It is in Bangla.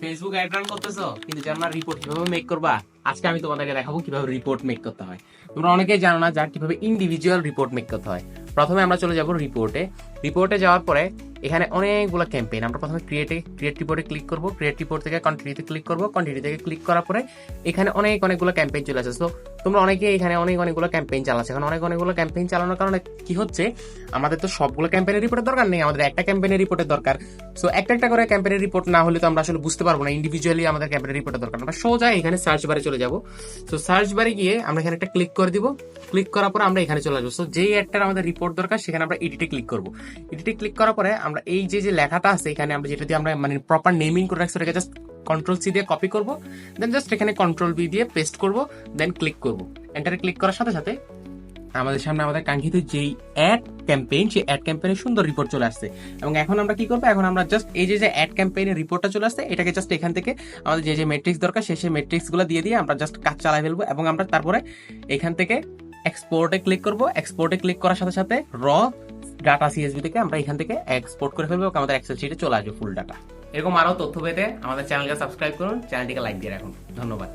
ফেসবুক অ্যাড রান করতেছো কিন্তু জানো না রিপোর্ট কিভাবে মেক করবা। আজকে আমি তোমাদেরকে দেখাবো কিভাবে রিপোর্ট মেক করতে হয়। তোমরা অনেকেই জানো না যা কিভাবে ইন্ডিভিজুয়াল রিপোর্ট মেক করতে হয়। প্রথমে আমরা চলে যাব রিপোর্টে যাওয়ার পরে এখানে অনেকগুলো ক্যাম্পেইন। আমরা প্রথমে ক্রিয়েট রিপোর্টে ক্লিক করব। ক্রিয়েট রিপোর্ট থেকে কন্টিনিউতে ক্লিক করব। কন্টিনিউ থেকে ক্লিক করার পরে এখানে অনেকগুলো ক্যাম্পেইন চলে আসে। তো তোমরা অনেকে এখানে অনেকগুলো ক্যাম্পেইন চালাচ্ছে। এখন অনেকগুলো ক্যাম্পেইন চালানোর কারণে কি হচ্ছে, আমাদের তো সবগুলো ক্যাম্পেইনের রিপোর্টের দরকার নেই, আমাদের একটা ক্যাম্পেইনের রিপোর্টের দরকার। সো একটা করে ক্যাম্পেইনের রিপোর্ট না হলে তো আমরা আসলে বুঝতে পারবো না ইন্ডিভিজুয়ালি আমাদের ক্যাম্পেইনের রিপোর্টের দরকার। আমরা সোজা এখানে সার্চ বারে চলে যাব। সো সার্চ বারে গিয়ে আমরা এখানে একটা ক্লিক করে দিব। ক্লিক করার পরে আমরা এখানে চলে আসবো। সো যেই অ্যাডটার আমাদের রিপোর্ট দরকার সেখানে আমরা এডিটে ক্লিক করব। এডিটে ক্লিক করার পরে আমরা এই যে লেখাটা আছে এখানে আমরা যেটা দিয়ে আমরা মানে প্রপার নেমিং করে রাখছি ওটাকে জাস্ট কন্ট্রোল সি দিয়ে কপি করব। দেন জাস্ট এখানে কন্ট্রোল বি দিয়ে পেস্ট করব। দেন ক্লিক করব। এন্টারে ক্লিক করার সাথে সাথে আমাদের সামনে আমাদের কাঙ্ক্ষিত যেই অ্যাড ক্যাম্পেইন, সেই অ্যাড ক্যাম্পেইনের সুন্দর রিপোর্ট চলে আসছে। এবং এখন আমরা কি করবো, এখন আমরা জাস্ট এই যে অ্যাড ক্যাম্পেইনের রিপোর্টটা চলে আসছে এটাকে জাস্ট এখান থেকে আমাদের যে মেট্রিক্স দরকার সেই মেট্রিক্স গুলো দিয়ে আমরা জাস্ট কাজ চালাই ফেলবো। এবং আমরা তারপরে এখান থেকে এক্সপোর্টে ক্লিক করব। এক্সপোর্টে ক্লিক করার সাথে সাথে র ডাটা সিএসভি থেকে আমরা এখান থেকে এক্সপোর্ট করে ফেলবো এবং আমাদের এক্সেল শিটে চলে আসবে ফুল ডাটা। এরকম আরো তথ্য পেতে আমাদের চ্যানেলকে সাবস্ক্রাইব করুন, চ্যানেলটিকে লাইক দিয়ে রাখুন। ধন্যবাদ।